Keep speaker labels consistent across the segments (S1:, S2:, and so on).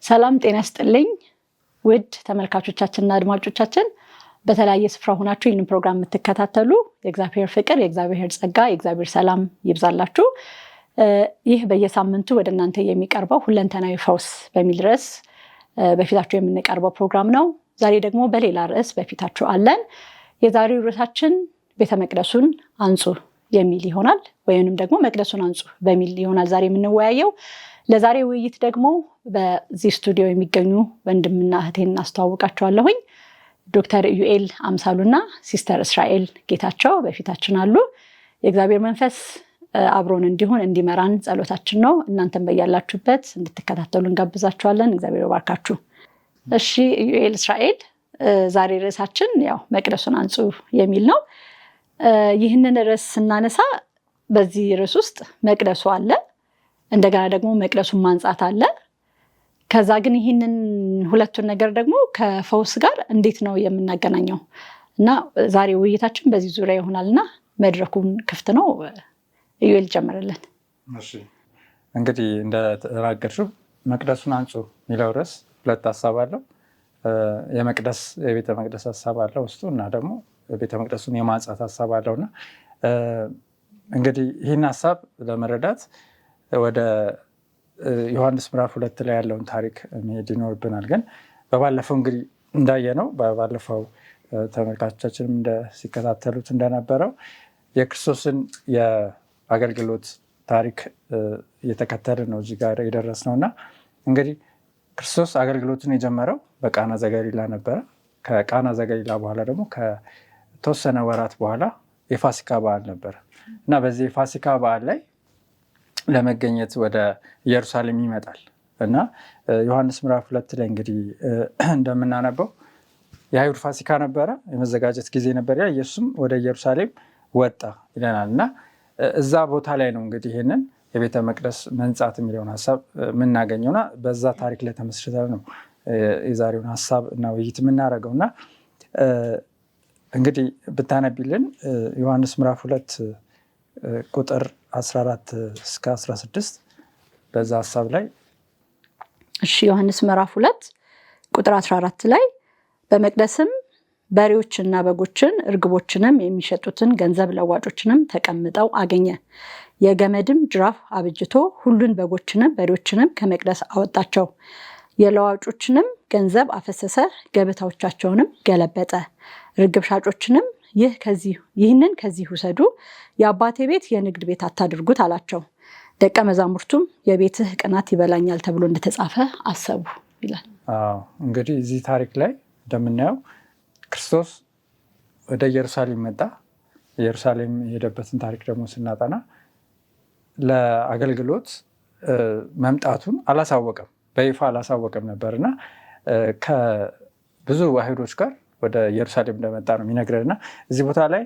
S1: ሰላም ጤና ይስጥልኝ ውድ ተመልካቾቻችንና አድማጮቻችን በተለያየ ስፍራ ሆናችሁ ይህንን ፕሮግራም የምትከታተሉ የእግዚአብሔር ፍቅር የእግዚአብሔር ጸጋ የእግዚአብሔር ሰላም ይብዛላችሁ። ይህ በየሳምንቱ ወደ እናንተ የሚቀርበው ሁለንተናዊ ፈውስ በሚል ርዕስ በፊታችሁ የምንቀርበው ፕሮግራም ነው። ዛሬ ደግሞ በሌላ ርዕስ በፊታችሁ አለን። የዛሬው ርዕሳችን ቤተ መቅደሱን አንጹ የሚል ይሆናል፣ ወይንም ደግሞ መቅደሱን አንጹ በሚል ይሆናል ዛሬ የምንወያየው። ለዛሬ ውይይት ደግሞ በዚህ ስቱዲዮ የሚገኙ ወንድምና እህቴን አስተዋውቃቸዋለሁኝ። ዶክተር ኢዩኤል አምሳሉና ሲስተር እስራኤል ጌታቸው በፊታችን አሉ። የእግዚአብሔር መንፈስ አብሮን እንዲሆን እንዲመራን ጸሎታችን ነው። እናንተም በያላችሁበት እንድትከታተሉ እንጋብዛችኋለን። እግዚአብሔር ይባርካችሁ። እሺ ኢዩኤል፣ እስራኤል፣ ዛሬ ርዕሳችን ያው መቅደሱን አንጹ የሚል ነው። ይህንን ርዕስ ስናነሳ በዚህ ርዕስ ውስጥ መቅደሱ አለ፣ እንደገና ደግሞ መቅደሱን ማንጻት አለ። ከዛ ግን ይህንን ሁለቱን ነገር ደግሞ ከፈውስ ጋር እንዴት ነው የምናገናኘው? እና ዛሬ ውይይታችን በዚህ ዙሪያ ይሆናልና መድረኩን ክፍት ነው። ኢዩኤል ጀምርልን።
S2: እሺ፣ እንግዲህ እንደተናገርሽው መቅደሱን አንጹ የሚለው ርዕስ ሁለት ሀሳብ አለው። የቤተ መቅደስ ሀሳብ አለው ውስጡ እና ደግሞ ቤተ መቅደሱን የማንጻት ሀሳብ አለውና እንግዲህ ይህን ሀሳብ ለመረዳት ወደ ዮሐንስ ምዕራፍ 2 ላይ ያለውን ታሪክ መሄድ ይኖርብናል። ግን በባለፈው እንግዲህ እንዳየነው ባለፈው ተመልካቾቻችንም ሲከታተሉት እንደነበረው የክርስቶስን የአገልግሎት ታሪክ እየተከተለ ነው እዚህ ጋር የደረስነው እና እንግዲህ ክርስቶስ አገልግሎትን የጀመረው በቃና ዘገሊላ ነበረ። ከቃና ዘገሊላ በኋላ ደግሞ ከተወሰነ ወራት በኋላ የፋሲካ በዓል ነበረ እና በዚህ የፋሲካ በዓል ላይ ለመገኘት ወደ ኢየሩሳሌም ይመጣል እና ዮሐንስ ምዕራፍ 2 ላይ እንግዲህ እንደምናነበው የአይሁድ ፋሲካ ነበረ፣ የመዘጋጀት ጊዜ ነበር። ኢየሱስም ወደ ኢየሩሳሌም ወጣ ይለናል እና እዛ ቦታ ላይ ነው እንግዲህ ይህንን የቤተ መቅደስ መንጻት የሚለውን ሀሳብ የምናገኘውና በዛ ታሪክ ላይ ተመስርተን ነው የዛሬውን ሀሳብ እና ውይይት የምናደርገው እና እንግዲህ ብታነቢልን ዮሐንስ ምዕራፍ 2 ቁጥር 14 እስከ 16 በዛ ሀሳብ ላይ።
S1: እሺ፣ ዮሐንስ ምዕራፍ 2 ቁጥር 14 ላይ በመቅደስም በሬዎችና በጎችን እርግቦችንም የሚሸጡትን ገንዘብ ለዋጮችንም ተቀምጠው አገኘ። የገመድም ጅራፍ አብጅቶ ሁሉን በጎችንም በሬዎችንም ከመቅደስ አወጣቸው። የለዋጮችንም ገንዘብ አፈሰሰ፣ ገበታዎቻቸውንም ገለበጠ። ርግብ ሻጮችንም ይህንን ከዚህ ውሰዱ፣ የአባቴ ቤት የንግድ ቤት አታድርጉት አላቸው። ደቀ መዛሙርቱም የቤትህ ቅናት ይበላኛል ተብሎ እንደተጻፈ አሰቡ ይላል።
S2: እንግዲህ እዚህ ታሪክ ላይ እንደምናየው ክርስቶስ ወደ ኢየሩሳሌም መጣ። ኢየሩሳሌም የሄደበትን ታሪክ ደግሞ ስናጠና ለአገልግሎት መምጣቱን አላሳወቀም፣ በይፋ አላሳወቀም ነበርና ከብዙ አይሁዶች ጋር ወደ ኢየሩሳሌም እንደመጣ ነው የሚነግረን እና እዚህ ቦታ ላይ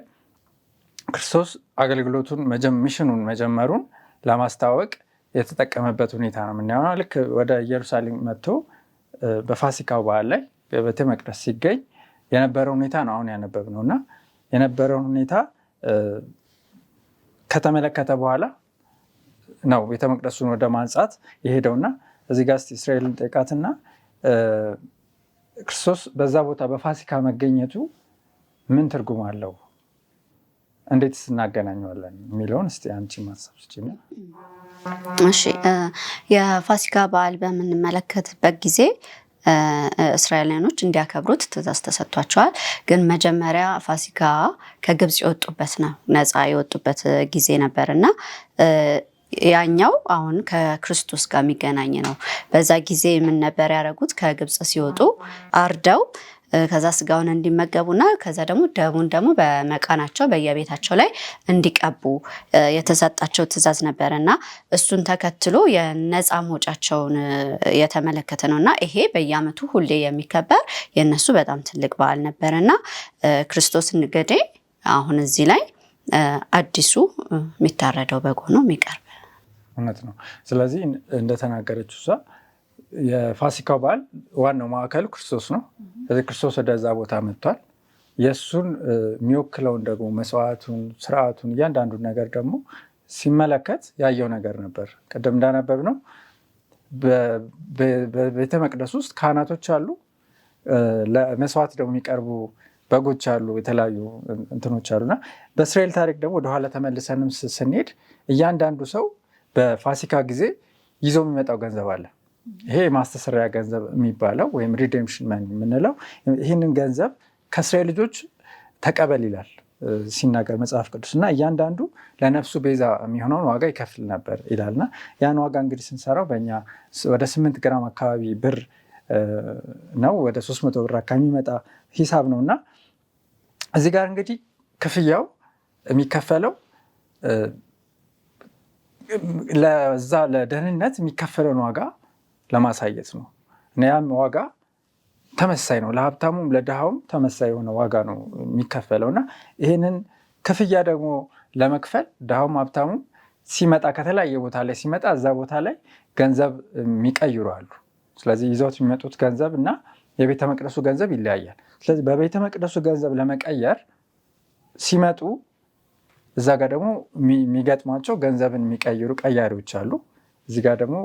S2: ክርስቶስ አገልግሎቱን ሚሽኑን መጀመሩን ለማስታወቅ የተጠቀመበት ሁኔታ ነው የምናየው። ልክ ወደ ኢየሩሳሌም መጥቶ በፋሲካው በዓል ላይ በቤተ መቅደስ ሲገኝ የነበረው ሁኔታ ነው አሁን ያነበብነው እና የነበረውን ሁኔታ ከተመለከተ በኋላ ነው ቤተ መቅደሱን ወደ ማንጻት የሄደውና እዚህ ጋር እስራኤልን ጠይቃትና ክርስቶስ በዛ ቦታ በፋሲካ መገኘቱ ምን ትርጉም አለው፣ እንዴት እናገናኘዋለን የሚለውን እስቲ አንቺ ማሳብ ስጪኝ።
S3: እሺ፣ የፋሲካ በዓል በምንመለከትበት ጊዜ እስራኤላውያኖች እንዲያከብሩት ትእዛዝ ተሰጥቷቸዋል። ግን መጀመሪያ ፋሲካ ከግብፅ የወጡበት ነው፣ ነፃ የወጡበት ጊዜ ነበርና ያኛው አሁን ከክርስቶስ ጋር የሚገናኝ ነው። በዛ ጊዜ ምን ነበር ያደረጉት? ከግብፅ ሲወጡ አርደው ከዛ ስጋውን እንዲመገቡና ከዛ ደግሞ ደሙን ደግሞ በመቃናቸው በየቤታቸው ላይ እንዲቀቡ የተሰጣቸው ትእዛዝ ነበርና እሱን ተከትሎ የነፃ መውጫቸውን የተመለከተ ነውና ይሄ በየዓመቱ ሁሌ የሚከበር የነሱ በጣም ትልቅ በዓል ነበርና ክርስቶስ እንግዲህ አሁን እዚህ ላይ አዲሱ የሚታረደው በግ ሆኖ የሚቀርብ
S2: እውነት ነው። ስለዚህ እንደተናገረችው እሷ የፋሲካው በዓል ዋናው ማዕከሉ ክርስቶስ ነው። ስለዚህ ክርስቶስ ወደዛ ቦታ መጥቷል። የእሱን የሚወክለውን ደግሞ መስዋዕቱን፣ ስርዓቱን፣ እያንዳንዱን ነገር ደግሞ ሲመለከት ያየው ነገር ነበር። ቀደም እንዳነበብ ነው በቤተ መቅደስ ውስጥ ካህናቶች አሉ፣ ለመስዋዕት ደግሞ የሚቀርቡ በጎች አሉ፣ የተለያዩ እንትኖች አሉና በእስራኤል ታሪክ ደግሞ ወደኋላ ተመልሰንም ስንሄድ እያንዳንዱ ሰው በፋሲካ ጊዜ ይዞ የሚመጣው ገንዘብ አለ። ይሄ የማስተሰሪያ ገንዘብ የሚባለው ወይም ሪዴምሽን መኒ የምንለው ይህንን ገንዘብ ከእስራኤል ልጆች ተቀበል ይላል ሲናገር መጽሐፍ ቅዱስ እና እያንዳንዱ ለነፍሱ ቤዛ የሚሆነውን ዋጋ ይከፍል ነበር ይላልና ያን ዋጋ እንግዲህ ስንሰራው በእኛ ወደ 8 ግራም አካባቢ ብር ነው፣ ወደ 300 ብር አካባቢ የሚመጣ ሂሳብ ነው እና እዚህ ጋር እንግዲህ ክፍያው የሚከፈለው ለዛ ለደህንነት የሚከፈለውን ዋጋ ለማሳየት ነው እና ያም ዋጋ ተመሳሳይ ነው። ለሀብታሙም ለድሃውም ተመሳሳይ የሆነ ዋጋ ነው የሚከፈለው እና ይህንን ክፍያ ደግሞ ለመክፈል ድሃውም ሀብታሙም ሲመጣ ከተለያየ ቦታ ላይ ሲመጣ እዛ ቦታ ላይ ገንዘብ የሚቀይሩ አሉ። ስለዚህ ይዘውት የሚመጡት ገንዘብ እና የቤተ መቅደሱ ገንዘብ ይለያያል። ስለዚህ በቤተ መቅደሱ ገንዘብ ለመቀየር ሲመጡ እዛ ጋር ደግሞ የሚገጥሟቸው ገንዘብን የሚቀይሩ ቀያሪዎች አሉ። እዚህ ጋር ደግሞ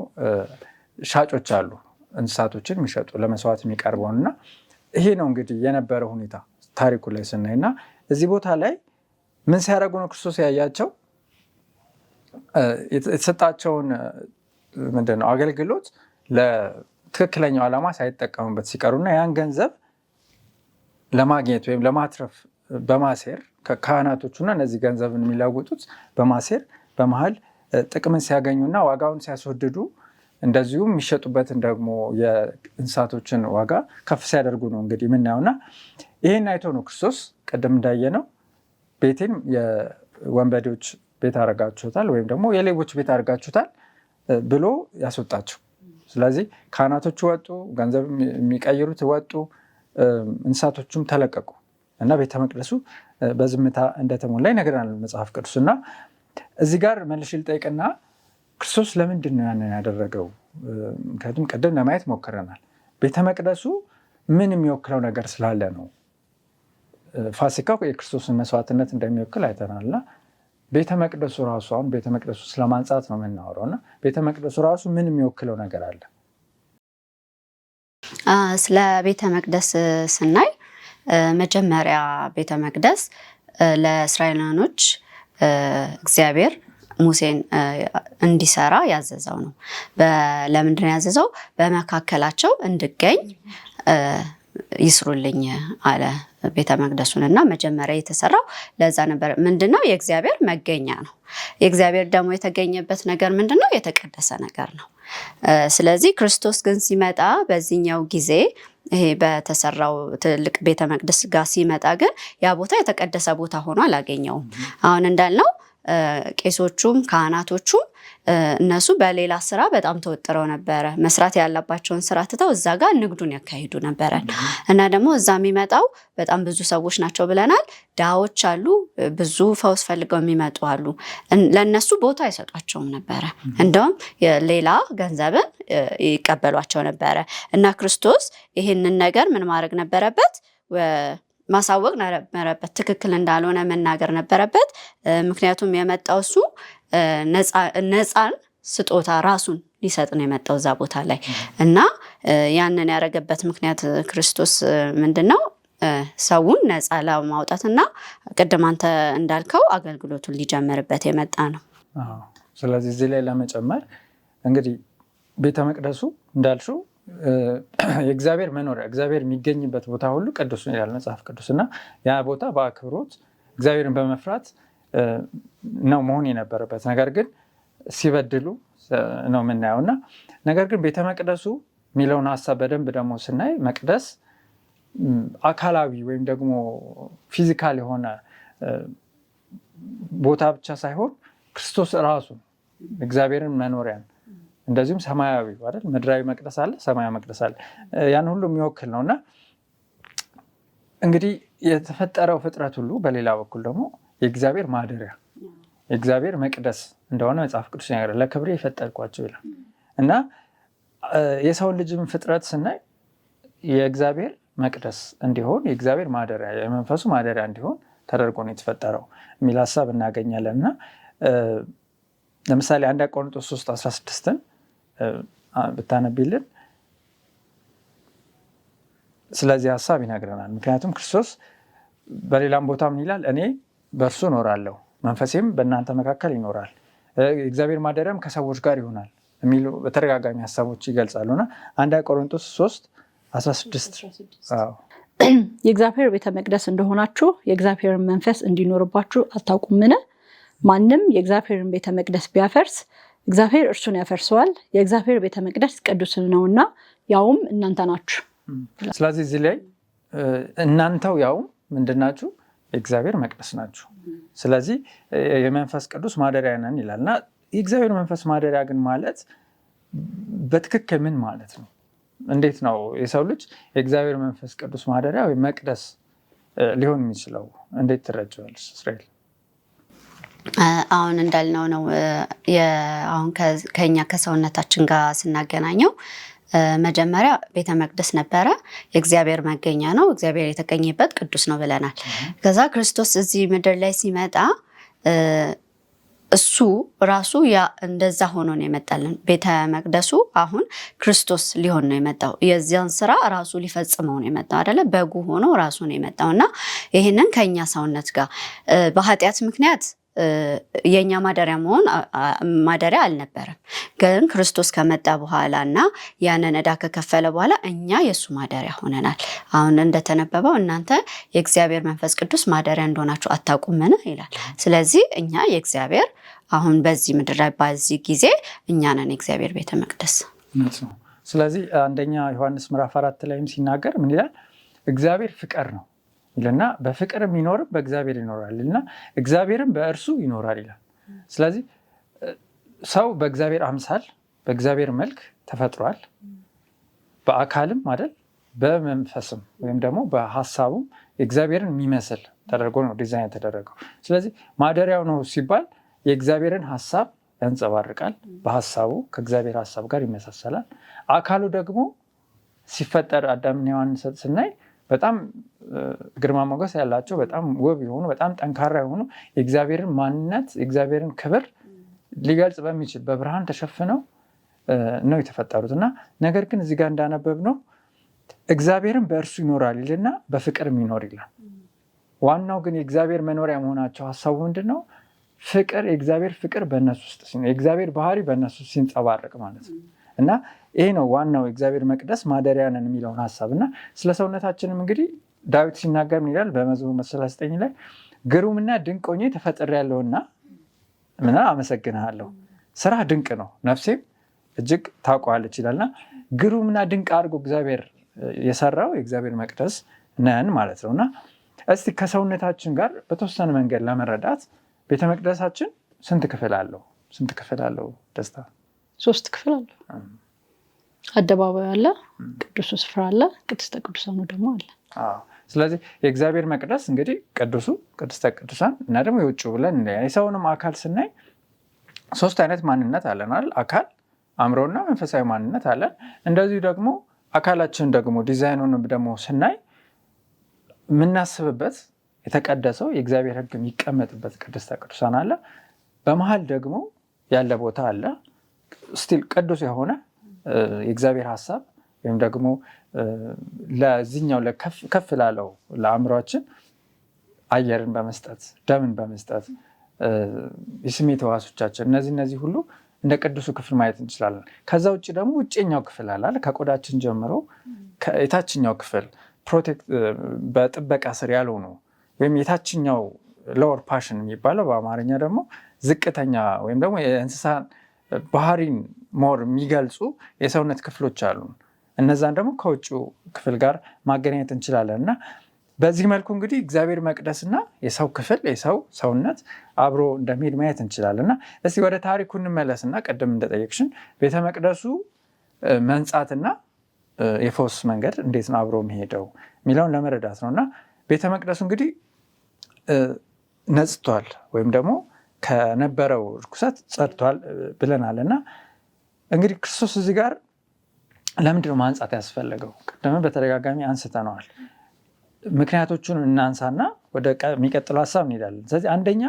S2: ሻጮች አሉ፣ እንስሳቶችን የሚሸጡ ለመስዋዕት የሚቀርበውን እና ይሄ ነው እንግዲህ የነበረው ሁኔታ ታሪኩ ላይ ስናይ እና እዚህ ቦታ ላይ ምን ሲያደርጉ ነው ክርስቶስ ያያቸው? የተሰጣቸውን ምንድነው አገልግሎት ለትክክለኛው ዓላማ ሳይጠቀሙበት ሲቀሩና ያን ገንዘብ ለማግኘት ወይም ለማትረፍ በማሴር ካህናቶቹና እነዚህ ገንዘብን የሚለውጡት በማሴር በመሀል ጥቅምን ሲያገኙና ዋጋውን ሲያስወድዱ እንደዚሁም የሚሸጡበትን ደግሞ የእንስሳቶችን ዋጋ ከፍ ሲያደርጉ ነው እንግዲህ የምናየውና ይህን አይቶ ነው ክርስቶስ ቅድም እንዳየነው ቤቴን የወንበዴዎች ቤት አድርጋችሁታል ወይም ደግሞ የሌቦች ቤት አድርጋችሁታል ብሎ ያስወጣቸው። ስለዚህ ካህናቶቹ ወጡ፣ ገንዘብ የሚቀይሩት ወጡ፣ እንስሳቶቹም ተለቀቁ እና ቤተ መቅደሱ በዝምታ እንደተሞላ ይነግረናል መጽሐፍ ቅዱስ። እና እዚህ ጋር መልሼ ልጠይቅና ክርስቶስ ለምንድን ነው ያንን ያደረገው? ምክንያቱም ቅድም ለማየት ሞክረናል። ቤተ መቅደሱ ምን የሚወክለው ነገር ስላለ ነው። ፋሲካው የክርስቶስን መስዋዕትነት እንደሚወክል አይተናል እና ቤተ መቅደሱ ራሱ አሁን ቤተ መቅደሱ ስለማንጻት ነው የምናወራው እና ቤተ መቅደሱ ራሱ ምን የሚወክለው ነገር አለ?
S3: ስለ ቤተ መቅደስ ስናይ መጀመሪያ ቤተ መቅደስ ለእስራኤላውያኖች እግዚአብሔር ሙሴን እንዲሰራ ያዘዘው ነው። ለምንድን ነው ያዘዘው? በመካከላቸው እንድገኝ ይስሩልኝ አለ ቤተ መቅደሱን እና መጀመሪያ የተሰራው ለዛ ነበር። ምንድነው? የእግዚአብሔር መገኛ ነው። የእግዚአብሔር ደግሞ የተገኘበት ነገር ምንድነው? የተቀደሰ ነገር ነው። ስለዚህ ክርስቶስ ግን ሲመጣ በዚህኛው ጊዜ ይሄ በተሰራው ትልቅ ቤተ መቅደስ ጋር ሲመጣ ግን ያ ቦታ የተቀደሰ ቦታ ሆኖ አላገኘውም። አሁን እንዳልነው ቄሶቹም ካህናቶቹም እነሱ በሌላ ስራ በጣም ተወጥረው ነበረ። መስራት ያለባቸውን ስራ ትተው እዛ ጋር ንግዱን ያካሂዱ ነበረ እና ደግሞ እዛ የሚመጣው በጣም ብዙ ሰዎች ናቸው ብለናል። ድሃዎች አሉ፣ ብዙ ፈውስ ፈልገው የሚመጡ አሉ። ለነሱ ቦታ አይሰጧቸውም ነበረ። እንደውም ሌላ ገንዘብን ይቀበሏቸው ነበረ እና ክርስቶስ ይህንን ነገር ምን ማድረግ ነበረበት? ማሳወቅ ነበረበት። ትክክል እንዳልሆነ መናገር ነበረበት። ምክንያቱም የመጣው እሱ ነፃን ስጦታ ራሱን ሊሰጥ ነው የመጣው እዛ ቦታ ላይ እና ያንን ያደረገበት ምክንያት ክርስቶስ ምንድነው? ሰውን ነፃ ለማውጣትና ቅድም አንተ እንዳልከው አገልግሎቱን ሊጀምርበት የመጣ ነው።
S2: ስለዚህ እዚህ ላይ ለመጨመር እንግዲህ ቤተ መቅደሱ እንዳልሽው የእግዚአብሔር መኖሪያ እግዚአብሔር የሚገኝበት ቦታ ሁሉ ቅዱስ ነው ይላል መጽሐፍ ቅዱስ እና ያ ቦታ በአክብሮት እግዚአብሔርን በመፍራት ነው መሆን የነበረበት። ነገር ግን ሲበድሉ ነው የምናየው እና ነገር ግን ቤተ መቅደሱ የሚለውን ሀሳብ በደንብ ደግሞ ስናይ መቅደስ አካላዊ ወይም ደግሞ ፊዚካል የሆነ ቦታ ብቻ ሳይሆን ክርስቶስ ራሱ እግዚአብሔርን መኖሪያን እንደዚሁም ሰማያዊ አይደል ምድራዊ መቅደስ አለ፣ ሰማያዊ መቅደስ አለ። ያን ሁሉ የሚወክል ነውና እንግዲህ የተፈጠረው ፍጥረት ሁሉ በሌላ በኩል ደግሞ የእግዚአብሔር ማደሪያ የእግዚአብሔር መቅደስ እንደሆነ መጽሐፍ ቅዱስ ይናገራል። ለክብሬ የፈጠርኳቸው ይላል እና የሰውን ልጅም ፍጥረት ስናይ የእግዚአብሔር መቅደስ እንዲሆን የእግዚአብሔር ማደሪያ የመንፈሱ ማደሪያ እንዲሆን ተደርጎ ነው የተፈጠረው የሚል ሀሳብ እናገኛለን እና ለምሳሌ 1 ቆሮንቶስ 3:16 ብታነቢልን ስለዚህ ሀሳብ ይነግረናል። ምክንያቱም ክርስቶስ በሌላም ቦታ ምን ይላል? እኔ በእርሱ እኖራለሁ መንፈሴም በእናንተ መካከል ይኖራል፣ እግዚአብሔር ማደሪያም ከሰዎች ጋር ይሆናል የሚሉ በተደጋጋሚ ሀሳቦች ይገልጻሉና 1 ቆሮንቶስ 3:16
S1: የእግዚአብሔር ቤተ መቅደስ እንደሆናችሁ የእግዚአብሔርን መንፈስ እንዲኖርባችሁ አታውቁምን? ማንም የእግዚአብሔርን ቤተ መቅደስ ቢያፈርስ እግዚአብሔር እርሱን ያፈርሰዋል። የእግዚአብሔር ቤተ መቅደስ ቅዱስ ነውና ያውም እናንተ ናችሁ።
S2: ስለዚህ እዚህ ላይ እናንተው ያውም ምንድናችሁ? የእግዚአብሔር መቅደስ ናችሁ። ስለዚህ የመንፈስ ቅዱስ ማደሪያ ነን ይላልና የእግዚአብሔር መንፈስ ማደሪያ ግን ማለት በትክክል ምን ማለት ነው? እንዴት ነው የሰው ልጅ የእግዚአብሔር መንፈስ ቅዱስ ማደሪያ ወይ መቅደስ ሊሆን የሚችለው? እንዴት ትረጃዋለሽ እስራኤል?
S3: አሁን እንዳልነው ነው። አሁን ከኛ ከሰውነታችን ጋር ስናገናኘው መጀመሪያ ቤተ መቅደስ ነበረ፣ የእግዚአብሔር መገኛ ነው፣ እግዚአብሔር የተገኘበት ቅዱስ ነው ብለናል። ከዛ ክርስቶስ እዚህ ምድር ላይ ሲመጣ እሱ ራሱ እንደዛ ሆኖ ነው የመጣልን። ቤተ መቅደሱ አሁን ክርስቶስ ሊሆን ነው የመጣው። የዚያን ስራ ራሱ ሊፈጽመው ነው የመጣው አይደለ? በጉ ሆኖ ራሱ ነው የመጣው እና ይህንን ከኛ ሰውነት ጋር በኃጢአት ምክንያት የኛ ማደሪያ አልነበረም። ግን ክርስቶስ ከመጣ በኋላ እና ያንን ዕዳ ከከፈለ በኋላ እኛ የሱ ማደሪያ ሆነናል። አሁን እንደተነበበው እናንተ የእግዚአብሔር መንፈስ ቅዱስ ማደሪያ እንደሆናችሁ አታውቁምን ይላል። ስለዚህ እኛ የእግዚአብሔር አሁን በዚህ ምድር ላይ በዚህ ጊዜ እኛ ነን የእግዚአብሔር ቤተ መቅደስ።
S2: ስለዚህ 1 ዮሐንስ ምዕራፍ 4 ላይም ሲናገር ምን ይላል? እግዚአብሔር ፍቅር ነው ይልና በፍቅር የሚኖርም በእግዚአብሔር ይኖራል እና እግዚአብሔርም በእርሱ ይኖራል ይላል። ስለዚህ ሰው በእግዚአብሔር አምሳል በእግዚአብሔር መልክ ተፈጥሯል። በአካልም አይደል በመንፈስም ወይም ደግሞ በሀሳቡም እግዚአብሔርን የሚመስል ተደርጎ ነው ዲዛይን የተደረገው። ስለዚህ ማደሪያው ነው ሲባል የእግዚአብሔርን ሀሳብ ያንጸባርቃል። በሀሳቡ ከእግዚአብሔር ሀሳብ ጋር ይመሳሰላል። አካሉ ደግሞ ሲፈጠር አዳምና ሔዋንን ስናይ በጣም ግርማ ሞገስ ያላቸው በጣም ውብ የሆኑ በጣም ጠንካራ የሆኑ የእግዚአብሔርን ማንነት የእግዚአብሔርን ክብር ሊገልጽ በሚችል በብርሃን ተሸፍነው ነው የተፈጠሩት እና ነገር ግን እዚህ ጋር እንዳነበብ ነው እግዚአብሔርን በእርሱ ይኖራል ይልና በፍቅርም ይኖር ይላል። ዋናው ግን የእግዚአብሔር መኖሪያ መሆናቸው ሀሳቡ ምንድን ነው? ፍቅር፣ የእግዚአብሔር ፍቅር በእነሱ ውስጥ የእግዚአብሔር ባህሪ በእነሱ ሲንጸባረቅ ማለት ነው እና ይሄ ነው ዋናው የእግዚአብሔር መቅደስ ማደሪያ ነን የሚለውን ሀሳብ እና ስለ ሰውነታችንም እንግዲህ ዳዊት ሲናገር ምን ይላል? በመዝሙር 39 ላይ ግሩምና ድንቅ ሆኜ ተፈጥሬያለሁና ምና አመሰግንሃለሁ፣ ስራ ድንቅ ነው፣ ነፍሴም እጅግ ታውቀዋለች ይላልና ግሩምና ድንቅ አድርጎ እግዚአብሔር የሰራው የእግዚአብሔር መቅደስ ነን ማለት ነው እና እስቲ ከሰውነታችን ጋር በተወሰነ መንገድ ለመረዳት ቤተ መቅደሳችን ስንት ክፍል አለው? ደስታ
S1: 3 ክፍል አለው። አደባባይ አለ፣ ቅዱሱ ስፍራ አለ፣ ቅድስተ ቅዱሳኑ ደግሞ አለ።
S2: ስለዚህ የእግዚአብሔር መቅደስ እንግዲህ ቅዱሱ፣ ቅድስተ ቅዱሳን እና ደግሞ የውጭ ብለን የሰውንም አካል ስናይ 3 አይነት ማንነት አለናል። አካል፣ አእምሮና መንፈሳዊ ማንነት አለን። እንደዚሁ ደግሞ አካላችን ደግሞ ዲዛይኑን ደግሞ ስናይ የምናስብበት የተቀደሰው የእግዚአብሔር ሕግ የሚቀመጥበት ቅድስተ ቅዱሳን አለ። በመሀል ደግሞ ያለ ቦታ አለ ስቲል ቅዱስ የሆነ የእግዚአብሔር ሀሳብ ወይም ደግሞ ለዚህኛው ከፍ ላለው ለአእምሯችን አየርን በመስጠት ደምን በመስጠት የስሜት ሕዋሶቻችን እነዚህ ሁሉ እንደ ቅዱሱ ክፍል ማየት እንችላለን። ከዛ ውጭ ደግሞ ውጭኛው ክፍል አለ። ከቆዳችን ጀምሮ የታችኛው ክፍል በጥበቃ ስር ያልሆኑ ወይም የታችኛው ሎወር ፓሽን የሚባለው በአማርኛ ደግሞ ዝቅተኛ ወይም ደግሞ የእንስሳ ባህሪን ሞር የሚገልጹ የሰውነት ክፍሎች አሉ። እነዛን ደግሞ ከውጭው ክፍል ጋር ማገናኘት እንችላለን እና በዚህ መልኩ እንግዲህ እግዚአብሔር መቅደስና የሰው ክፍል የሰው ሰውነት አብሮ እንደሚሄድ ማየት እንችላለን እና እስቲ ወደ ታሪኩ እንመለስና ቅድም እንደጠየቅሽን ቤተ መቅደሱ መንጻትና የፈውስ መንገድ እንዴት ነው አብሮ የሚሄደው የሚለውን ለመረዳት ነው እና ቤተ መቅደሱ እንግዲህ ነጽቷል ወይም ደግሞ ከነበረው ርኩሰት ጸድቷል ብለናል እና እንግዲህ ክርስቶስ እዚህ ጋር ለምንድነው ማንጻት ያስፈለገው? ቅድም በተደጋጋሚ አንስተነዋል። ምክንያቶቹን እናንሳና ወደ የሚቀጥለው ሀሳብ እንሄዳለን። ስለዚህ አንደኛ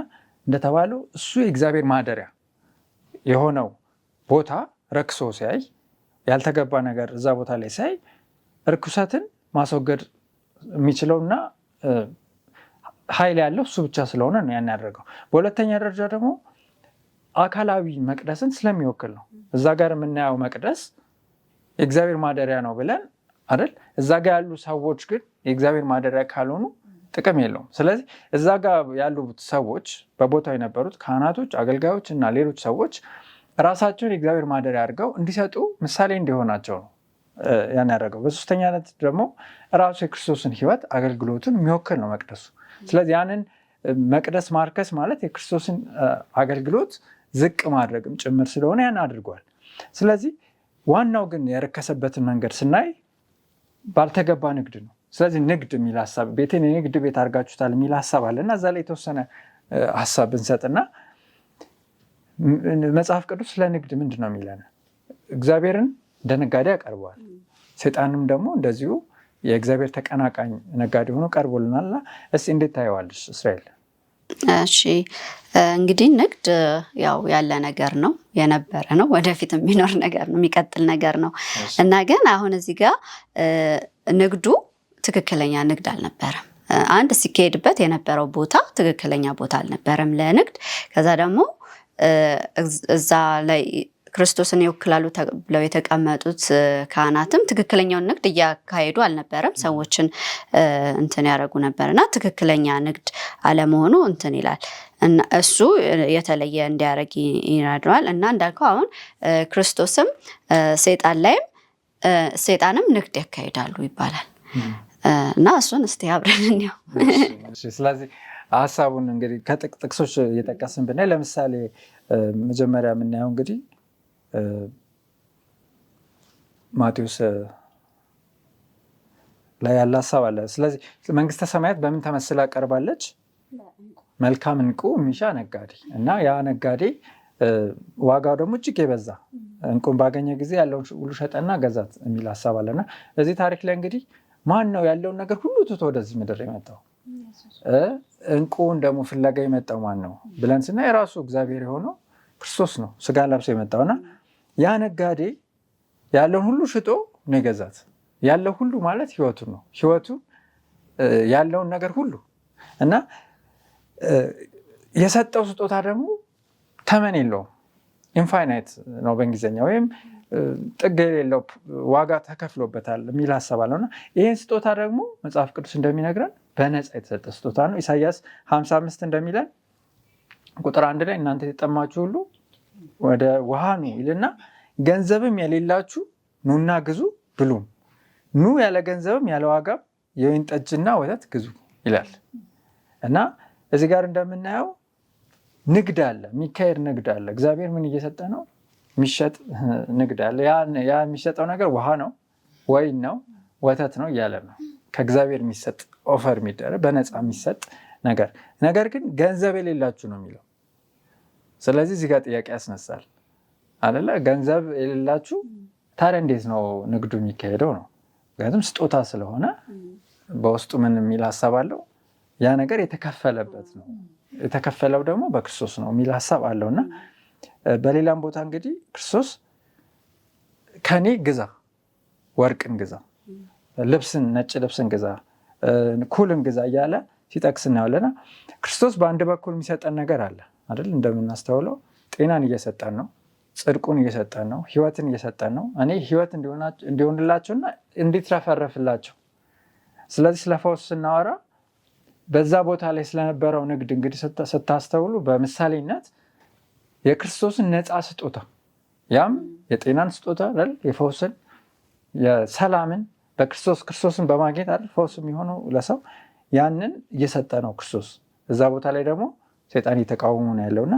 S2: እንደተባለው እሱ የእግዚአብሔር ማደሪያ የሆነው ቦታ ረክሶ ሲያይ ያልተገባ ነገር እዛ ቦታ ላይ ሳይ ርኩሰትን ማስወገድ የሚችለውና ኃይል ያለው እሱ ብቻ ስለሆነ ነው ያን ያደረገው። በሁለተኛ ደረጃ ደግሞ አካላዊ መቅደስን ስለሚወክል ነው። እዛ ጋር የምናየው መቅደስ የእግዚአብሔር ማደሪያ ነው ብለን አይደል? እዛ ጋር ያሉ ሰዎች ግን የእግዚአብሔር ማደሪያ ካልሆኑ ጥቅም የለውም። ስለዚህ እዛ ጋር ያሉት ሰዎች በቦታው የነበሩት ካህናቶች፣ አገልጋዮች እና ሌሎች ሰዎች ራሳቸውን የእግዚአብሔር ማደሪያ አድርገው እንዲሰጡ ምሳሌ እንዲሆናቸው ነው ያን ያደረገው። በሶስተኛነት ደግሞ ራሱ የክርስቶስን ሕይወት አገልግሎቱን የሚወክል ነው መቅደሱ። ስለዚህ ያንን መቅደስ ማርከስ ማለት የክርስቶስን አገልግሎት ዝቅ ማድረግም ጭምር ስለሆነ ያን አድርጓል። ስለዚህ ዋናው ግን የረከሰበትን መንገድ ስናይ ባልተገባ ንግድ ነው። ስለዚህ ንግድ የሚል ሀሳብ ቤቴን የንግድ ቤት አድርጋችሁታል የሚል ሀሳብ አለ እና እዛ ላይ የተወሰነ ሀሳብ ብንሰጥና መጽሐፍ ቅዱስ ስለ ንግድ ምንድን ነው የሚለን? እግዚአብሔርን እንደ ነጋዴ ያቀርበዋል። ሰይጣንም ደግሞ እንደዚሁ የእግዚአብሔር ተቀናቃኝ ነጋዴ ሆኖ ቀርቦልናልና እስኪ እንዴት ታየዋለሽ እስራኤል?
S3: እሺ እንግዲህ ንግድ ያው ያለ ነገር ነው፣ የነበረ ነው፣ ወደፊት የሚኖር ነገር ነው፣ የሚቀጥል ነገር ነው እና ግን አሁን እዚህ ጋር ንግዱ ትክክለኛ ንግድ አልነበረም። አንድ ሲካሄድበት የነበረው ቦታ ትክክለኛ ቦታ አልነበረም ለንግድ። ከዛ ደግሞ እዛ ላይ ክርስቶስን ይወክላሉ ብለው የተቀመጡት ካህናትም ትክክለኛውን ንግድ እያካሄዱ አልነበረም። ሰዎችን እንትን ያደረጉ ነበርና ትክክለኛ ንግድ አለመሆኑ እንትን ይላል እና እሱ የተለየ እንዲያደርግ ይረዳዋል። እና እንዳልከው አሁን ክርስቶስም ሰይጣንም ንግድ ያካሂዳሉ ይባላል እና እሱን እስቲ አብረን እንየው።
S2: ስለዚህ ሀሳቡን እንግዲህ ከጥቅሶች እየጠቀስን ብናይ ለምሳሌ መጀመሪያ የምናየው እንግዲህ ማቴዎስ ላይ ያለ ሀሳብ አለ። ስለዚህ መንግስተ ሰማያት በምን ተመስላ ቀርባለች? መልካም ዕንቁ የሚሻ ነጋዴ እና ያ ነጋዴ ዋጋው ደግሞ እጅግ የበዛ ዕንቁን ባገኘ ጊዜ ያለውን ሁሉ ሸጠና ገዛት የሚል ሀሳብ አለና እዚህ ታሪክ ላይ እንግዲህ ማን ነው ያለውን ነገር ሁሉ ትቶ ወደዚህ ምድር የመጣው? ዕንቁን ደግሞ ፍለጋ የመጣው ማን ነው ብለን ስናይ የራሱ እግዚአብሔር የሆነው ክርስቶስ ነው ስጋ ለብሶ የመጣውና ያ ነጋዴ ያለውን ሁሉ ሽጦ ነው የገዛት። ያለው ሁሉ ማለት ህይወቱ ነው። ህይወቱ ያለውን ነገር ሁሉ እና የሰጠው ስጦታ ደግሞ ተመን የለውም። ኢንፋይናይት ነው በእንግሊዝኛ ወይም ጥግ የሌለው ዋጋ ተከፍሎበታል የሚል ሀሳብ አለውና ይህን ስጦታ ደግሞ መጽሐፍ ቅዱስ እንደሚነግረን በነፃ የተሰጠ ስጦታ ነው። ኢሳይያስ 55 እንደሚለን ቁጥር 1 ላይ እናንተ የተጠማችሁ ሁሉ ወደ ውሃ ኑ ይልና ገንዘብም የሌላችሁ ኑና ግዙ ብሉም፣ ኑ ያለ ገንዘብም ያለ ዋጋም የወይን ጠጅና ወተት ግዙ ይላል እና እዚህ ጋር እንደምናየው ንግድ አለ፣ የሚካሄድ ንግድ አለ። እግዚአብሔር ምን እየሰጠ ነው? የሚሸጥ ንግድ አለ። ያ የሚሸጠው ነገር ውሃ ነው፣ ወይን ነው፣ ወተት ነው እያለ ነው። ከእግዚአብሔር የሚሰጥ ኦፈር የሚደረግ በነፃ የሚሰጥ ነገር ግን ገንዘብ የሌላችሁ ነው የሚለው። ስለዚህ እዚህ ጋር ጥያቄ ያስነሳል አይደለ? ገንዘብ የሌላችሁ ታዲያ እንዴት ነው ንግዱ የሚካሄደው ነው? ምክንያቱም ስጦታ ስለሆነ በውስጡ ምን የሚል ሀሳብ አለው? ያ ነገር የተከፈለበት ነው፣ የተከፈለው ደግሞ በክርስቶስ ነው የሚል ሀሳብ አለው እና በሌላም ቦታ እንግዲህ ክርስቶስ ከኔ ግዛ፣ ወርቅን ግዛ፣ ልብስን፣ ነጭ ልብስን ግዛ፣ ኩልን ግዛ እያለ ሲጠቅስ እናያለና ክርስቶስ በአንድ በኩል የሚሰጠን ነገር አለ አይደል? እንደምናስተውለው ጤናን እየሰጠን ነው፣ ጽድቁን እየሰጠን ነው፣ ህይወትን እየሰጠን ነው። እኔ ህይወት እንዲሆንላቸውና እንዲትረፈረፍላቸው። ስለዚህ ስለ ፈውስ ስናወራ በዛ ቦታ ላይ ስለነበረው ንግድ እንግዲህ ስታስተውሉ በምሳሌነት የክርስቶስን ነፃ ስጦታ፣ ያም የጤናን ስጦታ አይደል? የፈውስን፣ የሰላምን ክርስቶስን በማግኘት አይደል ፈውስ የሚሆነው ለሰው፣ ያንን እየሰጠ ነው ክርስቶስ። እዛ ቦታ ላይ ደግሞ ሰይጣን እየተቃወሙ ነው ያለውና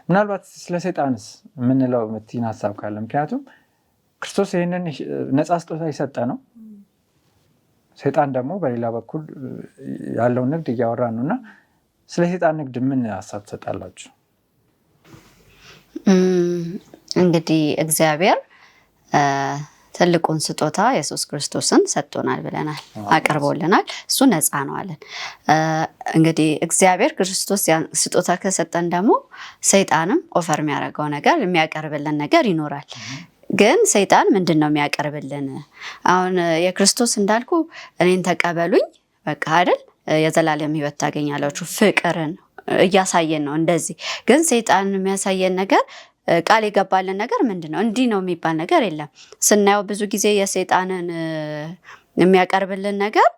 S2: ምናልባት ስለ ሰይጣንስ የምንለው ምትን ሀሳብ ካለ፣ ምክንያቱም ክርስቶስ ይህንን ነፃ ስጦታ የሰጠ ነው። ሰይጣን ደግሞ በሌላ በኩል ያለውን ንግድ እያወራ ነው እና ስለ ሰይጣን ንግድ ምን ሀሳብ ትሰጣላችሁ?
S3: እንግዲህ እግዚአብሔር ትልቁን ስጦታ ኢየሱስ ክርስቶስን ሰጥቶናል ብለናል፣ አቅርቦልናል። እሱ ነፃ ነው አለን። እንግዲህ እግዚአብሔር ክርስቶስ ስጦታ ከሰጠን ደግሞ ሰይጣንም ኦፈር የሚያደርገው ነገር የሚያቀርብልን ነገር ይኖራል። ግን ሰይጣን ምንድነው የሚያቀርብልን? አሁን የክርስቶስ እንዳልኩ እኔን ተቀበሉኝ በቃ አይደል የዘላለም ሕይወት ታገኛላችሁ ፍቅርን እያሳየን ነው እንደዚህ። ግን ሰይጣን የሚያሳየን ነገር ቃል የገባልን ነገር ምንድነው? እንዲህ ነው የሚባል ነገር የለም። ስናየው ብዙ ጊዜ የሰይጣንን የሚያቀርብልን ነገር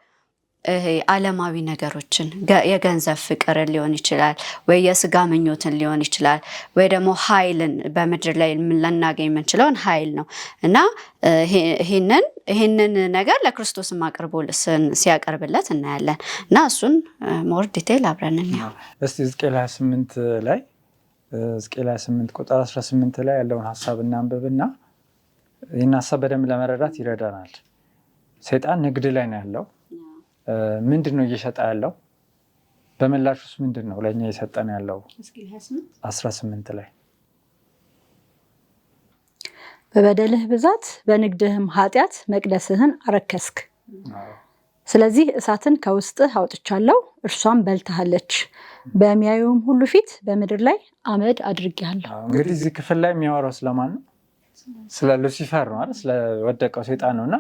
S3: ይሄ ዓለማዊ ነገሮችን የገንዘብ ፍቅርን ሊሆን ይችላል፣ ወይ የስጋ ምኞትን ሊሆን ይችላል፣ ወይ ደግሞ ኃይልን በምድር ላይ ልናገኝ የምንችለውን ኃይል ነው እና ይሄንን ነገር ለክርስቶስም አቅርቦ ሲያቀርብለት እናያለን እና እሱን ሞር ዲቴይል አብረን እናያለን።
S2: እስቲ ሕዝቅኤል 28 ላይ ሕዝቅኤል 28 ቁጥር 18 ላይ ያለውን ሐሳብ እናንብብና ይህን ሐሳብ በደንብ ለመረዳት ይረዳናል። ሰይጣን ንግድ ላይ ነው ያለው። ምንድን ነው እየሸጠ ያለው? በምላሽ ውስጥ ምንድን ነው ለእኛ እየሰጠን ያለው? 18 ላይ
S1: በበደልህ ብዛት በንግድህም ኃጢአት መቅደስህን አረከስክ። ስለዚህ እሳትን ከውስጥህ አውጥቻለሁ፣ እርሷም በልታሃለች። በሚያዩም ሁሉ ፊት በምድር ላይ አመድ አድርጌሃለሁ።
S2: እንግዲህ እዚህ ክፍል ላይ የሚያወራው ስለማን ነው? ስለ ሉሲፈር ነው አይደል? ስለወደቀው ሰይጣን ነው። እና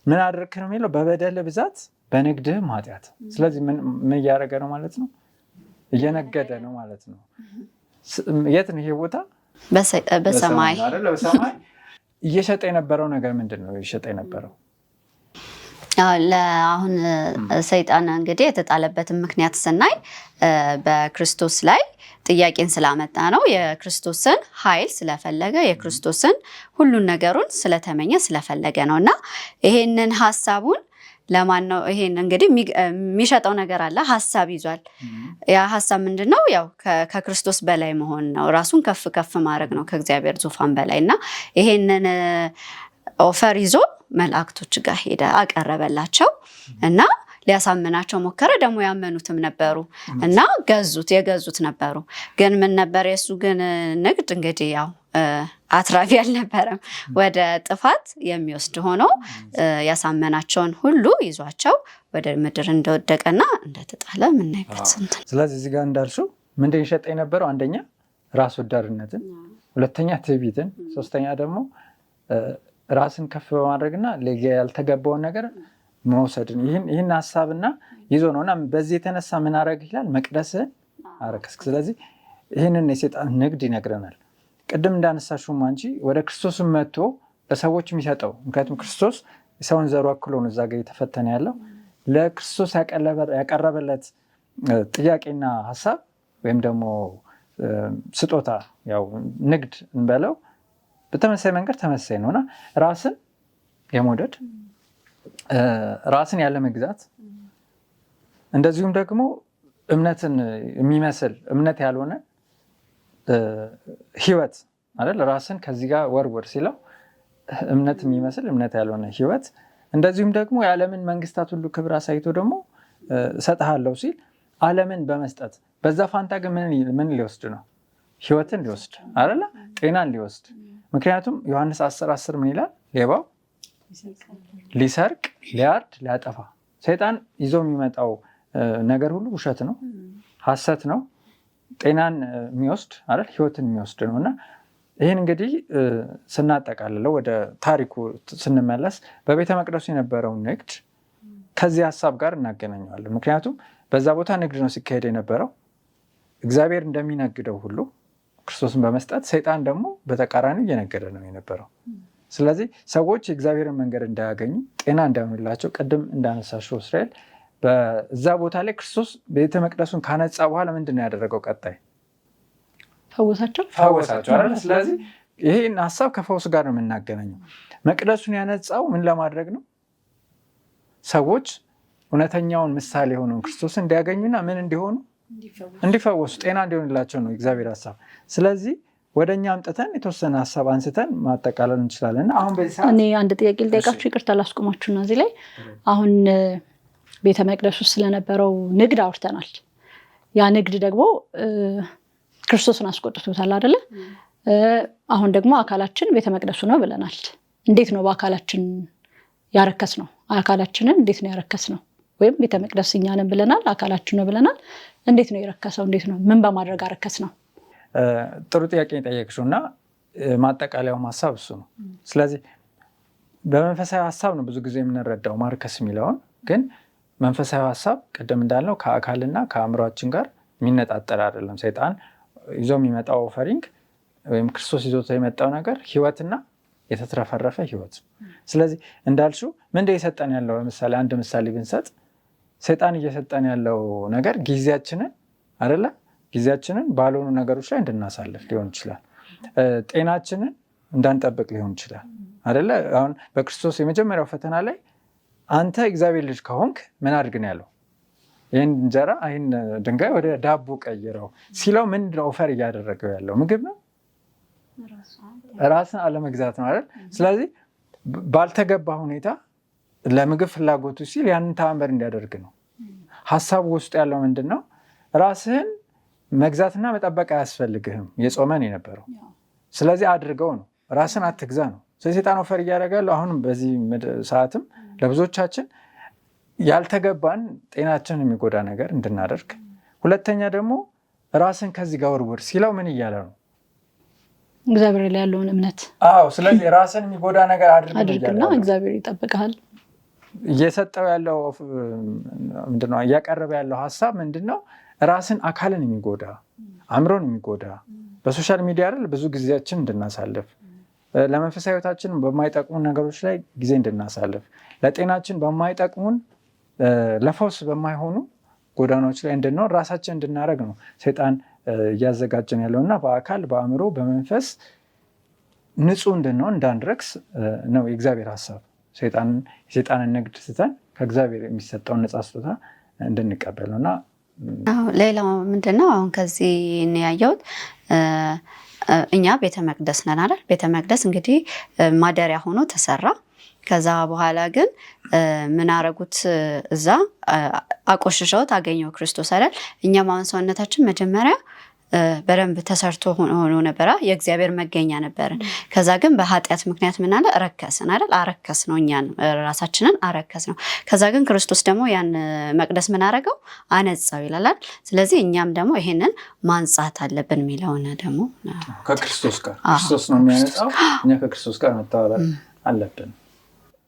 S2: ምን አድርክ ነው የሚለው? በበደልህ ብዛት በንግድህም ኃጢአት። ስለዚህ ምን እያደረገ ነው ማለት ነው? እየነገደ ነው ማለት ነው። የት ነው ይሄ ቦታ?
S3: በሰማይ
S2: በሰማይ እየሸጠ የነበረው ነገር ምንድን ነው እየሸጠ የነበረው?
S3: አሁን ሰይጣን እንግዲህ የተጣለበትን ምክንያት ስናይ በክርስቶስ ላይ ጥያቄን ስላመጣ ነው። የክርስቶስን ኃይል ስለፈለገ፣ የክርስቶስን ሁሉን ነገሩን ስለተመኘ ስለፈለገ ነው እና ይሄንን ሀሳቡን ለማን ነው? ይሄን እንግዲህ የሚሸጠው ነገር አለ፣ ሀሳብ ይዟል። ያ ሀሳብ ምንድነው? ያው ከክርስቶስ በላይ መሆን ነው፣ ራሱን ከፍ ከፍ ማድረግ ነው ከእግዚአብሔር ዙፋን በላይ እና ይሄንን ኦፈር ይዞ መላእክቶች ጋር ሄደ፣ አቀረበላቸው እና ሊያሳምናቸው ሞከረ። ደግሞ ያመኑትም ነበሩ እና የገዙት ነበሩ። ግን ምን ነበር የሱ ግን ንግድ እንግዲህ ያው አትራፊ አልነበረም፣ ወደ ጥፋት የሚወስድ ሆኖ ያሳመናቸውን ሁሉ ይዟቸው ወደ ምድር እንደወደቀና እንደተጣለ ምናይበት ስንት።
S2: ስለዚህ እዚህ ጋር እንዳልሽው ምንድን ይሸጠ የነበረው? አንደኛ ራስ ወዳድነትን፣ ሁለተኛ ትዕቢትን፣ ሶስተኛ ደግሞ ራስን ከፍ በማድረግና ያልተገባውን ነገር መውሰድን ይህን ሀሳብና ይዞ ነው እና በዚህ የተነሳ ምን አረግ ይላል? መቅደስህን አረከስክ። ስለዚህ ይህንን የሰይጣን ንግድ ይነግረናል። ቅድም እንዳነሳሽውም አንቺ ወደ ክርስቶስም መጥቶ ለሰዎች የሚሰጠው፣ ምክንያቱም ክርስቶስ የሰውን ዘሩ አክሎ ነው እዛ ጋር እየተፈተነ ያለው። ለክርስቶስ ያቀረበለት ጥያቄና ሀሳብ ወይም ደግሞ ስጦታ ያው ንግድ እንበለው በተመሳሳይ መንገድ ተመሳሳይ ነውና ራስን የመውደድ ራስን ያለ መግዛት፣ እንደዚሁም ደግሞ እምነትን የሚመስል እምነት ያልሆነ ህይወት አይደል? ራስን ከዚህ ጋር ወርወር ሲለው እምነት የሚመስል እምነት ያልሆነ ህይወት፣ እንደዚሁም ደግሞ የዓለምን መንግስታት ሁሉ ክብር አሳይቶ ደግሞ እሰጥሃለሁ ሲል ዓለምን በመስጠት በዛ ፋንታ ግን ምን ሊወስድ ነው? ህይወትን ሊወስድ አይደለ? ጤናን ሊወስድ። ምክንያቱም ዮሐንስ 10:10 ምን ይላል? ሌባው ሊሰርቅ፣ ሊያርድ፣ ሊያጠፋ። ሰይጣን ይዞ የሚመጣው ነገር ሁሉ ውሸት ነው፣ ሐሰት ነው፣ ጤናን የሚወስድ አይደል? ህይወትን የሚወስድ ነው። እና ይህን እንግዲህ ስናጠቃልለው ወደ ታሪኩ ስንመለስ በቤተ መቅደሱ የነበረውን ንግድ ከዚህ ሀሳብ ጋር እናገናኘዋለን። ምክንያቱም በዛ ቦታ ንግድ ነው ሲካሄድ የነበረው። እግዚአብሔር እንደሚነግደው ሁሉ ክርስቶስን በመስጠት ሰይጣን ደግሞ በተቃራኒው እየነገደ ነው የነበረው። ስለዚህ ሰዎች የእግዚአብሔርን መንገድ እንዳያገኙ፣ ጤና እንዳይሆንላቸው፣ ቅድም እንዳነሳሽው እስራኤል በዛ ቦታ ላይ ክርስቶስ ቤተ መቅደሱን ካነጻ በኋላ ምንድን ነው ያደረገው? ቀጣይ ፈወሳቸው አይደል? ስለዚህ ይህን ሀሳብ ከፈውስ ጋር ነው የምናገናኘው። መቅደሱን ያነጻው ምን ለማድረግ ነው? ሰዎች እውነተኛውን ምሳሌ የሆነውን ክርስቶስን እንዲያገኙና ምን እንዲሆኑ? እንዲፈወሱ፣ ጤና እንዲሆንላቸው ነው እግዚአብሔር ሀሳብ። ስለዚህ ወደ እኛ አምጥተን የተወሰነ ሀሳብ አንስተን ማጠቃለል እንችላለን። አሁን
S1: እኔ አንድ ጥያቄ ልጠይቃችሁ፣ ይቅርታ ላስቆማችሁና እዚህ ላይ አሁን ቤተ መቅደሱ ስለነበረው ንግድ አውርተናል። ያ ንግድ ደግሞ ክርስቶስን አስቆጥቶታል አይደለ? አሁን ደግሞ አካላችን ቤተ መቅደሱ ነው ብለናል። እንዴት ነው በአካላችን ያረከስ ነው? አካላችንን እንዴት ነው ያረከስ ነው? ወይም ቤተ መቅደስ እኛንን ብለናል፣ አካላችን ነው ብለናል። እንዴት ነው የረከሰው? እንዴት ነው? ምን በማድረግ አረከስ ነው?
S2: ጥሩ ጥያቄ የጠየቅሽው እና ማጠቃለያው ሐሳብ እሱ ነው። ስለዚህ በመንፈሳዊ ሐሳብ ነው ብዙ ጊዜ የምንረዳው ማርከስ የሚለውን። ግን መንፈሳዊ ሐሳብ ቅድም እንዳልነው ከአካልና ከአእምሯችን ጋር የሚነጣጠል አይደለም። ሰይጣን ይዞ የሚመጣው ኦፈሪንግ ወይም ክርስቶስ ይዞት የመጣው ነገር ህይወትና የተትረፈረፈ ህይወት። ስለዚህ እንዳልሽው ምንድነው እየሰጠን ያለው? ለምሳሌ አንድ ምሳሌ ብንሰጥ ሰይጣን እየሰጠን ያለው ነገር ጊዜያችንን አይደለ? ጊዜያችንን ባልሆኑ ነገሮች ላይ እንድናሳልፍ ሊሆን ይችላል። ጤናችንን እንዳንጠብቅ ሊሆን ይችላል አይደለ? አሁን በክርስቶስ የመጀመሪያው ፈተና ላይ አንተ እግዚአብሔር ልጅ ከሆንክ ምን አድርግ ነው ያለው? ይህን እንጀራ ይህን ድንጋይ ወደ ዳቦ ቀይረው ሲለው ምንድነው ኦፈር እያደረገው ያለው? ምግብ ነው? ራስን አለመግዛት ነው አይደል? ስለዚህ ባልተገባ ሁኔታ ለምግብ ፍላጎቱ ሲል ያንን ተአምር እንዲያደርግ ነው። ሀሳቡ ውስጥ ያለው ምንድነው? ራስህን መግዛትና መጠበቅ አያስፈልግህም የጾመን የነበረው። ስለዚህ አድርገው ነው፣ ራስን አትግዛ ነው። ስለዚህ ሰይጣን ኦፈር እያደረጋለሁ። አሁንም በዚህ ሰዓትም ለብዙዎቻችን ያልተገባን ጤናችንን የሚጎዳ ነገር እንድናደርግ፣ ሁለተኛ ደግሞ ራስን ከዚህ ጋር ወርውር ሲለው ምን እያለ ነው?
S1: እግዚአብሔር ላይ ያለውን እምነት።
S2: ስለዚህ ራስን የሚጎዳ ነገር
S1: አድርግና እግዚአብሔር ይጠብቃል።
S2: እየሰጠው ያለው ምንድነው? እያቀረበ ያለው ሀሳብ ምንድነው? ራስን አካልን የሚጎዳ አእምሮን የሚጎዳ በሶሻል ሚዲያ አይደል ብዙ ጊዜያችን እንድናሳልፍ፣ ለመንፈሳዊ ህይወታችን በማይጠቅሙን ነገሮች ላይ ጊዜ እንድናሳልፍ፣ ለጤናችን በማይጠቅሙን ለፈውስ በማይሆኑ ጎዳናዎች ላይ እንድንሆን ራሳችን እንድናደርግ ነው ሰይጣን እያዘጋጀን ያለው እና በአካል በአእምሮ በመንፈስ ንጹህ እንድንሆን እንዳንረክስ ነው የእግዚአብሔር ሀሳብ። የሰይጣንን ንግድ ስተን ከእግዚአብሔር የሚሰጠውን ነፃ ስጦታ እንድንቀበል ነው። እና
S3: ሌላው ምንድነው አሁን ከዚህ ያየሁት እኛ ቤተ መቅደስ ነን አይደል? ቤተ መቅደስ እንግዲህ ማደሪያ ሆኖ ተሰራ። ከዛ በኋላ ግን ምን አረጉት? እዛ አቆሽሸውት አገኘው ክርስቶስ አይደል? እኛም አሁን ሰውነታችን መጀመሪያ በደንብ ተሰርቶ ሆኖ ነበረ፣ የእግዚአብሔር መገኛ ነበርን። ከዛ ግን በኃጢአት ምክንያት ምን አለ? ረከስን አይደል? አረከስ ነው፣ እኛን ራሳችንን አረከስ ነው። ከዛ ግን ክርስቶስ ደግሞ ያን መቅደስ ምን አረገው? አነጻው ይላል። ስለዚህ እኛም ደግሞ ይሄንን ማንጻት አለብን የሚለውን ደግሞ
S2: ከክርስቶስ ጋር ክርስቶስ ነው የሚያነጻው፣ እኛ ከክርስቶስ ጋር መተባበር አለብን።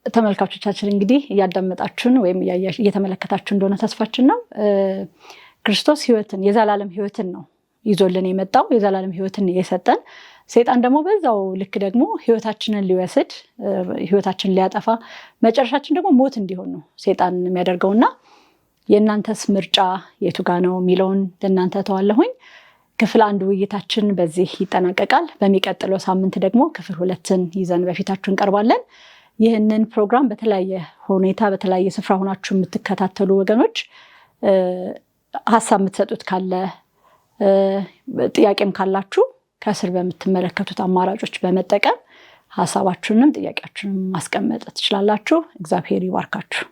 S1: ተመልካቾቻችን እንግዲህ እያዳመጣችሁን ወይም እየተመለከታችሁ እንደሆነ ተስፋችን ነው። ክርስቶስ ህይወትን የዘላለም ህይወትን ነው ይዞልን የመጣው፣ የዘላለም ህይወትን የሰጠን። ሰይጣን ደግሞ በዛው ልክ ደግሞ ህይወታችንን ሊወስድ፣ ህይወታችንን ሊያጠፋ፣ መጨረሻችን ደግሞ ሞት እንዲሆን ነው ሰይጣን የሚያደርገውና የእናንተስ ምርጫ የቱ ጋ ነው የሚለውን ለእናንተ ተዋለሁኝ። ክፍል 1 ውይይታችን በዚህ ይጠናቀቃል። በሚቀጥለው ሳምንት ደግሞ ክፍል 2ን ይዘን በፊታችሁ እንቀርባለን። ይህንን ፕሮግራም በተለያየ ሁኔታ በተለያየ ስፍራ ሆናችሁ የምትከታተሉ ወገኖች ሀሳብ የምትሰጡት ካለ ጥያቄም ካላችሁ ከስር በምትመለከቱት አማራጮች በመጠቀም ሀሳባችሁንም ጥያቄያችሁንም ማስቀመጥ ትችላላችሁ። እግዚአብሔር ይባርካችሁ።